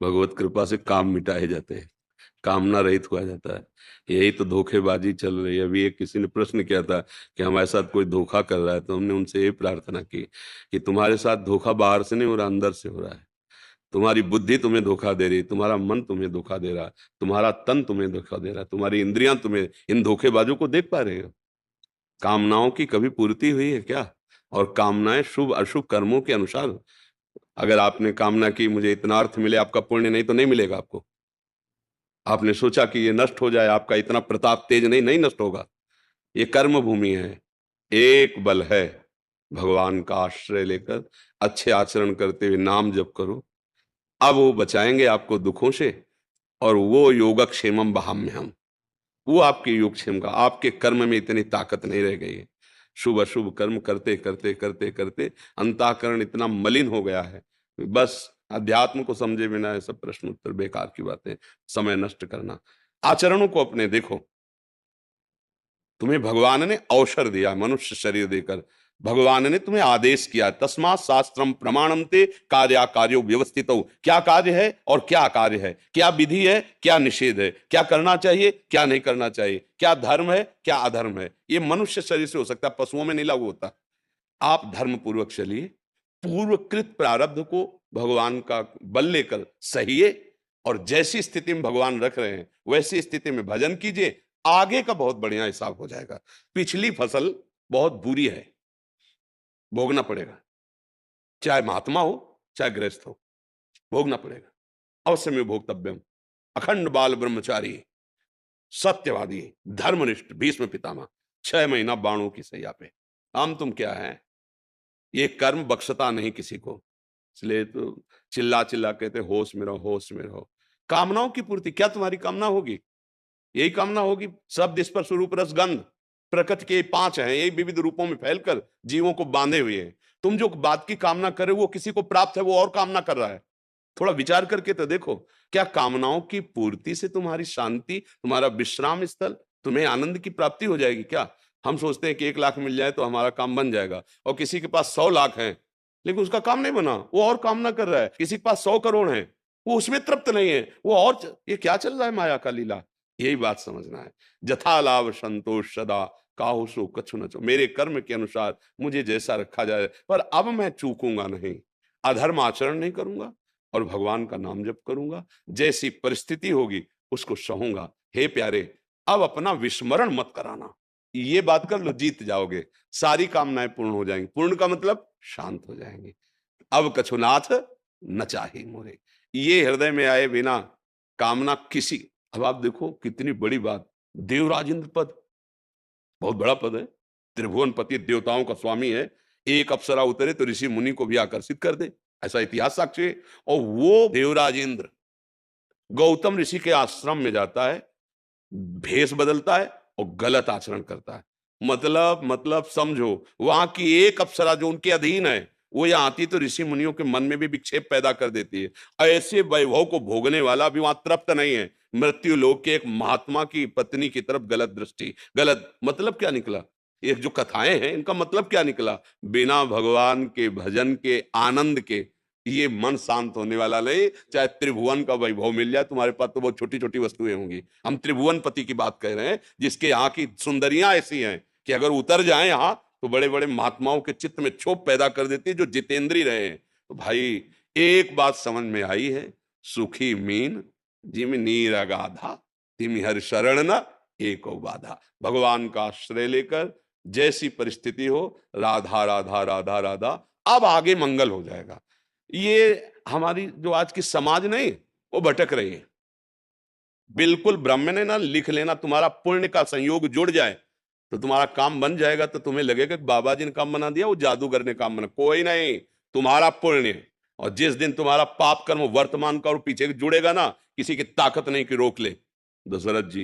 भगवत कृपा से काम मिटाए जाते हैं, कामना रहित हुआ जाता है। यही तो धोखेबाजी चल रही है। अभी एक किसी ने प्रश्न किया था कि हमारे साथ कोई धोखा कर रहा है, तो हमने उनसे ये प्रार्थना की कि तुम्हारे साथ धोखा बाहर से नहीं हो रहा, अंदर से हो रहा है। तुम्हारी बुद्धि तुम्हें धोखा दे रही, तुम्हारा मन तुम्हें धोखा दे रहा, तुम्हारा तन तुम्हें धोखा दे रहा, तुम्हारी इंद्रियां तुम्हें, इन धोखेबाजों को देख पा रहे हो? कामनाओं की कभी पूर्ति हुई है क्या? और कामनाएं शुभ अशुभ कर्मों के अनुसार। अगर आपने कामना की मुझे इतना अर्थ मिले, आपका पुण्य नहीं तो नहीं मिलेगा आपको। आपने सोचा कि ये नष्ट हो जाए, आपका इतना प्रताप तेज नहीं, नहीं नष्ट होगा। ये कर्म भूमि है। एक बल है, भगवान का आश्रय लेकर अच्छे आचरण करते हुए नाम जप करो। अब वो बचाएंगे आपको दुखों से। और वो योगक्षेमम वहाम्यहम्, वो आपके योगक्षेम का, आपके कर्म में इतनी ताकत नहीं रह गई है। शुभ अशुभ कर्म करते करते करते करते अंतःकरण इतना मलिन हो गया है। बस अध्यात्म को समझे बिना ये सब प्रश्न उत्तर बेकार की बातें, समय नष्ट करना। आचरणों को अपने देखो। तुम्हें भगवान ने अवसर दिया मनुष्य शरीर देकर। भगवान ने तुम्हें आदेश किया, तस्मात् शास्त्रम प्रमाणम ते कार्या कार्यो व्यवस्थित। क्या कार्य है और क्या कार्य है, क्या विधि है क्या निषेध है, क्या करना चाहिए क्या नहीं करना चाहिए, क्या धर्म है क्या अधर्म है, ये मनुष्य शरीर से हो सकता है, पशुओं में नहीं लागू होता। आप धर्म पूर्वक चलिए, पूर्वकृत प्रारब्ध को भगवान का बल लेकर सहिए, और जैसी स्थिति में भगवान रख रहे हैं वैसी स्थिति में भजन कीजिए। आगे का बहुत बढ़िया हिसाब हो जाएगा। पिछली फसल बहुत बुरी है, भोगना पड़ेगा। चाहे महात्मा हो चाहे गृहस्थ हो, भोगना पड़ेगा। अवश्य में भोक्तव्यम। अखंड बाल ब्रह्मचारी, सत्यवादी, धर्मनिष्ठ भीष्म पितामह 6 महीना बाणों की सैया पे। हम तुम क्या है? ये कर्म बख्शता नहीं किसी को। इसलिए तो चिल्ला चिल्ला कहते होश में रहो, होश में रहो। कामनाओं की पूर्ति, क्या तुम्हारी कामना होगी? यही कामना होगी। शब्द स्पर्श रूप रस गंध, प्रकृति के 5 हैं, यही विविध रूपों में फैलकर जीवों को बांधे हुए हैं। तुम जो बात की कामना कर रहे हो वो किसी को प्राप्त है, वो और कामना कर रहा है। थोड़ा विचार करके तो देखो, क्या कामनाओं की पूर्ति से तुम्हारी शांति, तुम्हारा विश्राम स्थल, तुम्हें आनंद की प्राप्ति हो जाएगी क्या? हम सोचते हैं कि 1 लाख मिल जाए तो हमारा काम बन जाएगा, और किसी के पास 100 लाख है लेकिन उसका काम नहीं बना, वो और कामना कर रहा है। किसी के पास 100 करोड़ है, वो उसमें तृप्त नहीं है, वो और ये क्या चल रहा है माया का लीला। यही बात समझना है। जथा लाभ संतोष सदा, काहू सो कछु न चो। मेरे कर्म के अनुसार मुझे जैसा रखा जाए, पर अब मैं चूकूंगा नहीं, अधर्म आचरण नहीं करूंगा और भगवान का नाम जप करूंगा। जैसी परिस्थिति होगी उसको सहूंगा। हे प्यारे, अब अपना विस्मरण मत कराना। ये बात कर लो, जीत जाओगे, सारी कामनाएं पूर्ण हो जाएंगी। पूर्ण का मतलब शांत हो जाएंगे। अब कछुनाथ न चाहे मोरे, ये हृदय में आए बिना कामना किसी। अब आप देखो कितनी बड़ी बात, देवराजेंद्र पद बहुत बड़ा पद है। त्रिभुवन पति, देवताओं का स्वामी है। एक अप्सरा उतरे तो ऋषि मुनि को भी आकर्षित कर दे, ऐसा इतिहास साक्षी है। और वो देवराजेंद्र गौतम ऋषि के आश्रम में जाता है, भेष बदलता है और गलत आचरण करता है। मतलब समझो, वहां की एक अप्सरा जो उनके अधीन है, वो यहाँ आती तो ऋषि मुनियों के मन में भी विक्षेप पैदा कर देती है। ऐसे वैभव को भोगने वाला भी वहां तृप्त नहीं है। मृत्यु लोक के एक महात्मा की पत्नी की तरफ गलत दृष्टि, गलत मतलब क्या निकला? ये जो कथाएं हैं इनका मतलब क्या निकला? बिना भगवान के भजन के आनंद के ये मन शांत होने वाला नहीं। चाहे त्रिभुवन का वैभव मिल जाए तुम्हारे पास, तो बहुत छोटी छोटी वस्तुएं होंगी। हम त्रिभुवन पति की बात कर रहे हैं, जिसके यहाँ की सुंदरियां ऐसी हैं कि अगर उतर जाए यहाँ तो बड़े बड़े महात्माओं के चित्त में क्षोभ पैदा कर देती है, जो जितेंद्री रहे हैं। तो भाई एक बात समझ में आई है, सुखी मीन जिम नीर अगाधा, तिम हर शरण न एको बाधा। भगवान का आश्रय लेकर जैसी परिस्थिति हो, राधा राधा राधा राधा, अब आगे मंगल हो जाएगा। ये हमारी जो आज की समाज नहीं, वो भटक रही है। बिल्कुल ब्राह्मण है ना, लिख लेना, तुम्हारा पुण्य का संयोग जुड़ जाए तो तुम्हारा काम बन जाएगा। तो तुम्हें लगेगा कि बाबा जी ने काम बना दिया, वो जादूगर ने काम बना, कोई नहीं, तुम्हारा पुण्य। और जिस दिन तुम्हारा पाप कर्म वर्तमान का और पीछे जुड़ेगा ना, किसी की ताकत नहीं कि रोक ले। दशरथ जी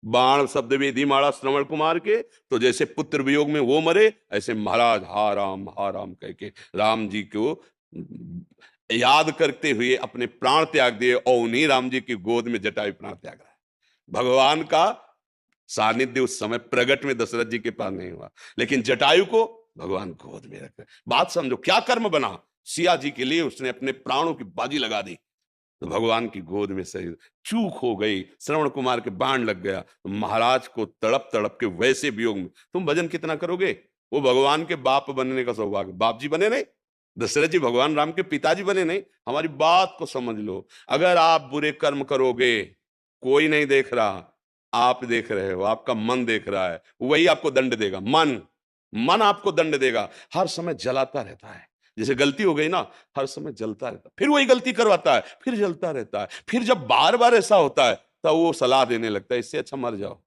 बाण शब्द वेदी मारा श्रवण कुमार के, तो जैसे पुत्र वियोग में वो मरे, ऐसे महाराज हा राम कह के राम जी को याद करते हुए अपने प्राण त्याग दिए, और उन्हीं राम जी की गोद में जटायु प्राण त्याग रहा है। भगवान का सानिध्य उस समय प्रगट में दशरथ जी के पास नहीं हुआ, लेकिन जटायु को भगवान गोद में रख। बात समझो क्या कर्म बना। सिया जी के लिए उसने अपने प्राणों की बाजी लगा दी। तो भगवान की गोद में शरीर, चूक हो गई, श्रवण कुमार के बाण लग गया, तो महाराज को तड़प तड़प के वैसे वियोग में तुम भजन कितना करोगे? वो भगवान के बाप बनने का सौभाग्य, बाप जी बने नहीं, दशरथ जी भगवान राम के पिताजी बने नहीं। हमारी बात को समझ लो, अगर आप बुरे कर्म करोगे, कोई नहीं देख रहा, आप देख रहे हो, आपका मन देख रहा है, वही आपको दंड देगा। मन मन आपको दंड देगा, हर समय जलाता रहता है। जैसे गलती हो गई ना, हर समय जलता रहता है, फिर वही गलती करवाता है, फिर जलता रहता है, फिर जब बार बार ऐसा होता है तब वो सलाह देने लगता है, इससे अच्छा मर जाओ।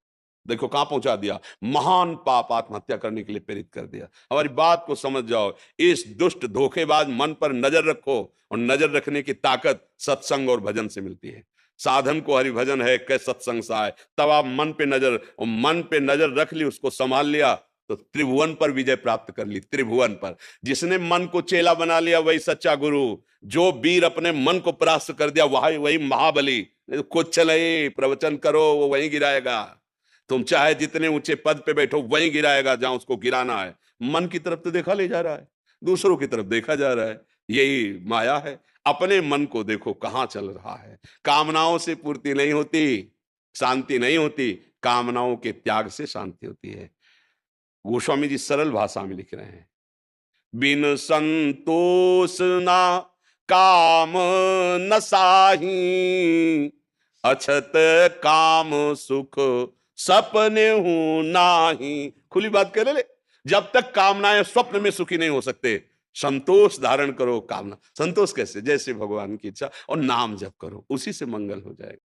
देखो कहां पहुंचा दिया, महान पाप आत्महत्या करने के लिए प्रेरित कर दिया। हमारी बात को समझ जाओ, इस दुष्ट धोखेबाज मन पर नजर रखो, और नजर रखने की ताकत सत्संग और भजन से मिलती है। साधन को हरि भजन है कै सत्संग सा है, तब आप मन पे नजर, और मन पे नजर रख ली, उसको संभाल लिया, तो त्रिभुवन पर विजय प्राप्त कर ली। त्रिभुवन पर जिसने मन को चेला बना लिया वही सच्चा गुरु, जो वीर अपने मन को परास्त कर दिया वही वही महाबली। कुछ चले प्रवचन करो, वो वहीं गिराएगा। तुम चाहे जितने ऊंचे पद पे बैठो, वहीं गिराएगा जहां उसको गिराना है। मन की तरफ तो देखा ले जा रहा है, दूसरों की तरफ देखा जा रहा है। यही माया है। अपने मन को देखो कहां चल रहा है। कामनाओं से पूर्ति नहीं होती, शांति नहीं होती, कामनाओं के त्याग से शांति होती है। गोस्वामी जी सरल भाषा में लिख रहे हैं, बिन संतोष ना काम न साही, अछत काम सुख सपने हूं नाही। खुली बात कर ले, जब तक कामनाएं स्वप्न में सुखी नहीं हो सकते, संतोष धारण करो। कामना संतोष कैसे? जैसे भगवान की इच्छा, और नाम जप करो, उसी से मंगल हो जाएगा।